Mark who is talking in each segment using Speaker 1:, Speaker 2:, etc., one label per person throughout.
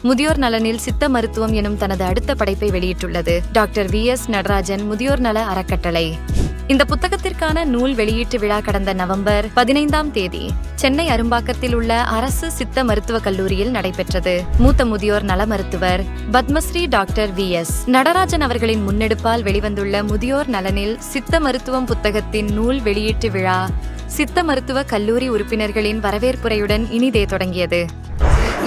Speaker 1: முதியோர் நலனில் சித்த மருத்துவம் எனும் தனது அடுத்த படைப்பை வெளியிட்டுள்ளது டாக்டர் VS நடராஜன் முதியோர் நல அறக்கட்டளை. இந்த புத்தகத்திற்கான நூல் வெளியீட்டு விழா கடந்த நவம்பர் 15ஆம் தேதி சென்னை அரும்பாக்கத்தில் உள்ள அரசு சித்த மருத்துவக் கல்லூரியில் நடைபெற்றது. மூத்த முதியோர் நல மருத்துவர் பத்மஸ்ரீ டாக்டர் VS நடராஜன் அவர்களின் முன்னெடுப்பால் வெளிவந்துள்ள முதியோர் நலனில் சித்த மருத்துவம் புத்தகத்தின் நூல் வெளியீட்டு விழா சித்த மருத்துவ கல்லூரி உறுப்பினர்களின் வரவேற்புரையுடன் இனிதே தொடங்கியது.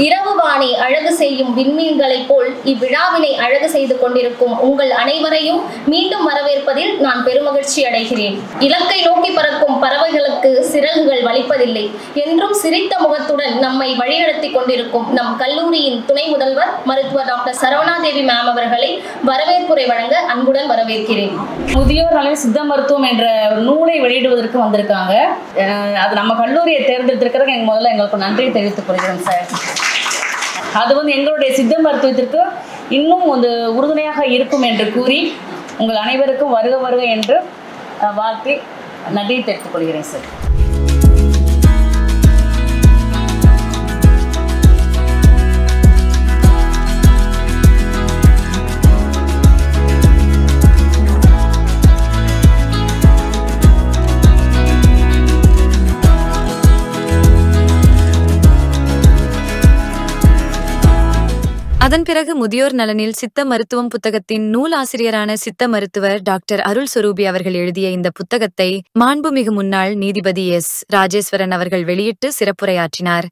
Speaker 2: இரவு வானை அழகு செய்யும் விண்மீன்களைப் போல் இவ்விழாவினை அழகு செய்து கொண்டிருக்கும் உங்கள் அனைவரையும் மீண்டும் வரவேற்பதில் நான் பெருமகிழ்ச்சி அடைகிறேன். இலக்கை நோக்கி பறக்கும் பறவைகளுக்கு சிறகுகள் வலிப்பதில்லை என்றும் சிரித்த முகத்துடன் நம்மை வழிநடத்தி கொண்டிருக்கும் நம் கல்லூரியின் துணை முதல்வர் மருத்துவர் டாக்டர் சரவணாதேவி மேம் அவர்களை வரவேற்புரை வழங்க அன்புடன் வரவேற்கிறேன்.
Speaker 3: முதியோர் நலன் சித்த மருத்துவம் என்ற நூலை வெளியிடுவதற்கு வந்திருக்காங்க. அது நம்ம கல்லூரியை தேர்ந்தெடுத்திருக்கிறதுக்கு எங்களுக்கு நன்றி தெரிவித்துக் கொள்கிறோம் சார். அது எங்களுடைய சித்த மருத்துவத்திற்கு இன்னும் உறுதுணையாக இருக்கும் என்று கூறி உங்கள் அனைவருக்கும் வருக வருக என்று வாழ்த்தி நன்றி தெரிவித்துக் கொள்கிறேன் சார்.
Speaker 1: அதன் பிறகு முதியோர் நலனில் சித்த மருத்துவம் புத்தகத்தின் நூல் ஆசிரியரான சித்த மருத்துவர் டாக்டர் அருள் சொரூபி அவர்கள் எழுதிய இந்த புத்தகத்தை மாண்புமிகு முன்னாள் நீதிபதி S. ராஜேஸ்வரன் அவர்கள் வெளியிட்டு சிறப்புரையாற்றினார்.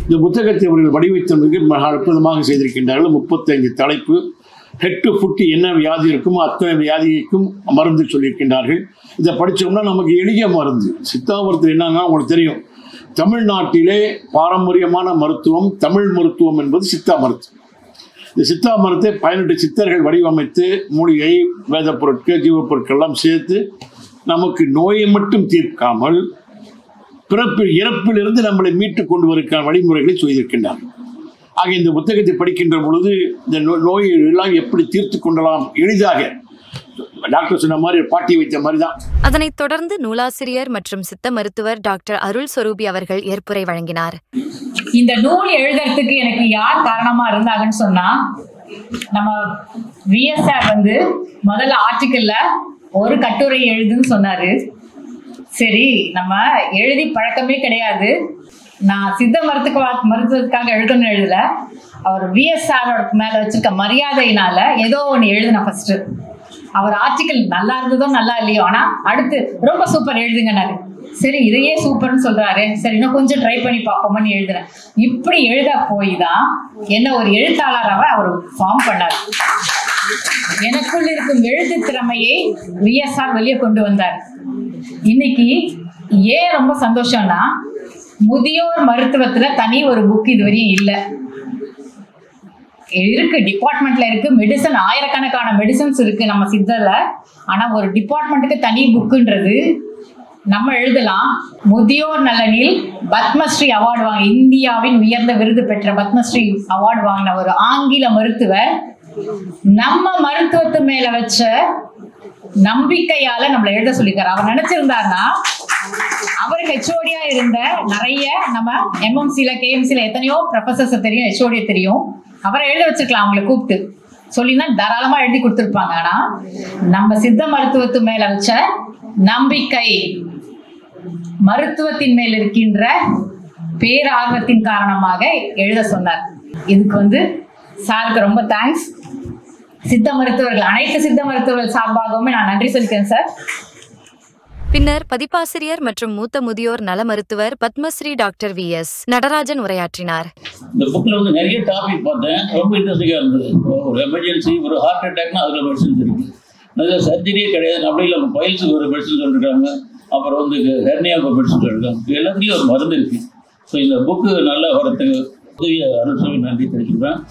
Speaker 4: இந்த புத்தகத்தை அவர்கள் வடிவமைத்த மிக அற்புதமாக செய்திருக்கின்றார்கள். 35 தலைப்பு, ஹெட் டு ஃபுட் என்ன வியாதி இருக்குமோ அத்தனை வியாதிக்கும் மருந்து சொல்லியிருக்கின்றார்கள். இதை படித்தோம்னா நமக்கு எளிய மருந்து. சித்தா மருத்துவம் என்னன்னா உங்களுக்கு தெரியும், தமிழ்நாட்டிலே பாரம்பரியமான மருத்துவம் தமிழ் மருத்துவம் என்பது சித்தா மருத்துவம். இந்த சித்தா மரத்தை 18 சித்தர்கள் வடிவமைத்து மூலிகை வேத பொருட்கள் ஜீவ பொருட்கள் எல்லாம் சேர்த்து நமக்கு நோயை மட்டும் தீர்க்காமல் இறப்பிலிருந்து நம்மளை மீட்டு கொண்டு வருகிற வழிமுறைகளை செய்திருக்கின்றார்கள். ஆக இந்த புத்தகத்தை படிக்கின்ற பொழுது இந்த நோய்கள் எல்லாம் எப்படி தீர்த்து கொள்ளலாம் எளிதாக டாக்டர் சொன்ன மாதிரி பாட்டி வைத்த மாதிரி தான்.
Speaker 1: அதனைத் தொடர்ந்து நூலாசிரியர் மற்றும் சித்த மருத்துவர் டாக்டர் அருள் சொரூபி அவர்கள் ஏற்புரை வழங்கினார்.
Speaker 3: இந்த நூல் எழுதுறதுக்கு எனக்கு யார் காரணமா இருந்தாங்கன்னு சொன்னா, நம்ம VS முதல்ல ஆர்டிக்கல்ல ஒரு கட்டுரை எழுதுன்னு சொன்னாரு. சரி, நம்ம எழுதி பழக்கமே கிடையாது, நான் சித்த மருத்துவத்துக்காக எழுதணும்னு எழுதல, அவர் VS மேல வச்சிருக்க மரியாதையினால ஏதோ ஒன்று எழுதுன. ஃபர்ஸ்ட் அவர் ஆர்டிக்கல் நல்லா இருந்ததோ நல்லா இல்லையோ, ஆனா அடுத்து ரொம்ப சூப்பர் எழுதுங்கன்னாரு. சரி, இதையே சூப்பர்னு சொல்றாரு, சரி இன்னும் கொஞ்சம் ட்ரை பண்ணி பார்ப்போம்னு எழுதுறேன். இப்படி எழுத போய் தான் என்ன ஒரு எழுத்தாளராக அவர் ஃபார்ம் பண்ணார். எனக்குள்ள இருக்கும் எழுத்து திறமையை VS வெளியே கொண்டு வந்தார். இன்னைக்கு ஏன் ரொம்ப சந்தோஷம்னா, முதியோர் மருத்துவத்துல தனி ஒரு புக் இதுவரையும் இல்லை. இருக்கு, டிபார்ட்மெண்ட்ல இருக்கு, மெடிசன் ஆயிரக்கணக்கான மெடிசன்ஸ் இருக்கு நம்ம சித்தர்ல. ஆனா ஒரு டிபார்ட்மெண்ட்டுக்கு தனி புக்குன்றது நம்ம எழுதலாம். முதியோர் நலனில் பத்மஸ்ரீ அவார்டு வாங்க, இந்தியாவின் உயர்ந்த விருது பெற்ற பத்மஸ்ரீ அவார்டு வாங்கின ஒரு ஆங்கில மருத்துவர் நம்ம மருத்துவத்து மேல வச்ச நம்பிக்கையால நம்மள எழுத சொல்லிருக்காரு. அவர் நினைச்சிருந்தாருன்னா அவர் HOD-யா இருந்த நிறைய நம்ம MMC-ல KMC-ல எத்தனையோ ப்ரொஃபசர்ஸ் தெரியும், HOD தெரியும், அவரை எழுத வச்சிருக்கலாம். அவங்களை கூப்பிட்டு சொல்லினா தாராளமா எழுதி கொடுத்துருப்பாங்க. ஆனா நம்ம சித்த மருத்துவத்து மேல வச்ச நம்பிக்கை, மருத்துவத்தின் மேல் இருக்கின்ற பேரார்வத்தின் காரணமாக எழுத சொன்னார். இதுக்கு சாருக்கு ரொம்ப தேங்க்ஸ். சித்த மருத்துவர்கள், அனைத்து சித்த மருத்துவர்கள் சார்பாகவுமே நான் நன்றி சொல்லிக்கிறேன் சார்.
Speaker 1: பின்னர் பதிப்பாசிரியர் மற்றும் மூத்த முதியோர் நல மருத்துவர் பத்மஸ்ரீ டாக்டர் VS நடராஜன் உரையாற்றினார்.
Speaker 5: இந்த புக்ல நிறைய டாபிக் பார்த்தேன், ரொம்ப இன்ட்ரெஸ்டிங்கா இருந்தது. ஒரு எமர்ஜென்சி, ஒரு ஹார்ட் அட்டாக்னா அதுல மெடிசன்ஸ் இருக்கு, நல்ல சர்ஜரியே கிடையாது, அப்படி இல்லை பைல்ஸுக்கு ஒரு மெடிசன் சொல்லிருக்காங்க, அப்புறம் ஹெர்னியாவுக்கு மெடிசன் சொல்லிருக்காங்க, எல்லாத்துலேயும் ஒரு மருந்து இருக்கு. ஸோ இந்த புக்கு நல்லா வரத்துக்கு உதவிய அரசு நன்றி தெரிவிக்கிறேன்.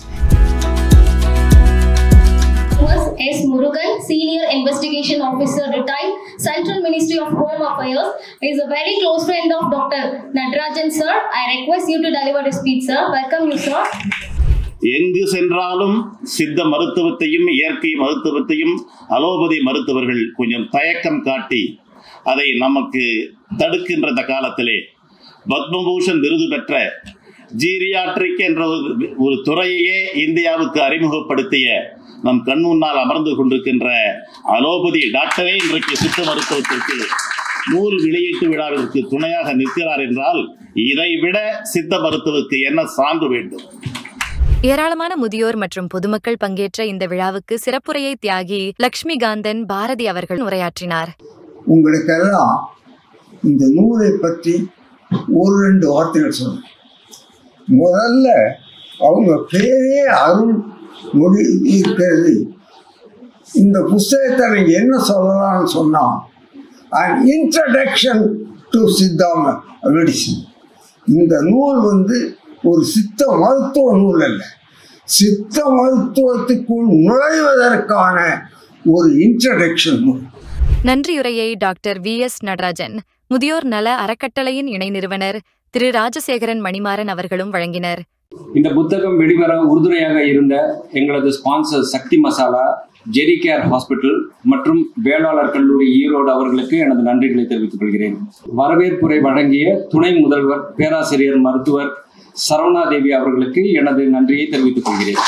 Speaker 2: S. Murugan, Senior Investigation Officer, retired, Central Ministry of Home Affairs, is a very close friend of Dr. Nadarajan sir. I request you to deliver a speech, sir. Welcome you, sir.
Speaker 6: எங்கு சென்றாலும் சித்த மருத்துவத்தையும் இயற்கை மருத்துவத்தையும் allopathy மருத்துவர்கள் கொஞ்சம் தயக்கம் காட்டி அதை நமக்கு தடுக்கின்ற காலத்திலே பத்மபூஷன் விருது பெற்ற ஜீரியாட்ரிக் என்ற ஒரு துறையையே இந்தியாவுக்கு அறிமுகப்படுத்திய நம் கண் முன்னால் அமர்ந்து கொண்டிருக்கின்ற அலோபதி டாக்டரே இன்றைக்கு சித்த மருத்துவத்திற்கு நூல் வெளியீட்டு விழாவிற்கு துணையாக நிற்கிறார் என்றால் இதை விட சித்த மருத்துவத்துக்கு என்ன சான்று வேண்டும்?
Speaker 1: ஏராளமான முதியோர் மற்றும் பொதுமக்கள் பங்கேற்ற இந்த விழாவுக்கு சிறப்புரையை தியாகி லட்சுமிகாந்தன் பாரதி அவர்கள் உரையாற்றினார்.
Speaker 7: உங்களுக்கெல்லாம் இந்த நூலை பற்றி ஒரு 2 வார்த்தைகள் சொன்னேன். முதல்ல அவங்க பேரே அருள் மொழி இருக்கிறது. இந்த புஸ்தகத்தை நீங்க என்ன சொல்லலாம்னு சொன்னா an introduction to Siddha medicine. இந்த நூல் ஒரு சித்த மருத்துவ நூல் அல்ல, சித்த மருத்துவத்துக்குள் நுழைவதற்கான ஒரு இன்ட்ரடக்ஷன் நூல்.
Speaker 1: நன்றியுரையை டாக்டர் VS நடராஜன், முதியோர் நல அறக்கட்டளையின் இணை நிறுவனர் திரு ராஜசேகரன் மணிமாறன் அவர்களும் வழங்கினர்.
Speaker 8: இந்த புத்தகம் வெளிவர உறுதுணையாக இருந்த எங்களது ஸ்பான்சர் சக்தி மசாலா, ஜெரி கேர் ஹாஸ்பிட்டல் மற்றும் வேளாளர் கல்லூரி ஈரோடு அவர்களுக்கு எனது நன்றிகளை தெரிவித்துக் கொள்கிறேன். வரவேற்புரை வழங்கிய துணை முதல்வர் பேராசிரியர் மருத்துவர் சரவணாதேவி அவர்களுக்கு எனது நன்றியை தெரிவித்துக் கொள்கிறேன்.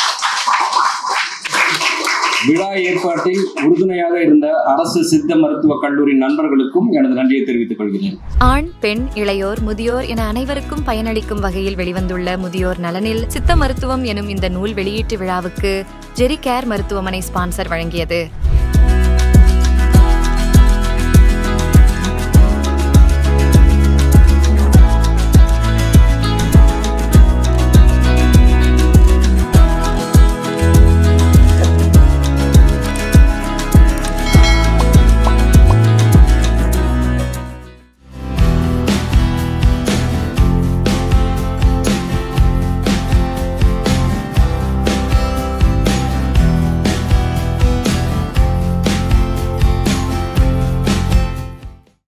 Speaker 8: விழா ஏற்பாட்டில் உறுதுணையாக இருந்த அரசு சித்த மருத்துவ கல்லூரி நண்பர்களுக்கும் எனது நன்றியை தெரிவித்துக் கொள்கிறேன்.
Speaker 1: ஆண், பெண், இளையோர், முதியோர் என அனைவருக்கும் பயனளிக்கும் வகையில் வெளிவந்துள்ள முதியோர் நலனில் சித்த மருத்துவம் எனும் இந்த நூல் வெளியீட்டு விழாவுக்கு ஜெரி கேர் மருத்துவமனை ஸ்பான்சர் வழங்கியது.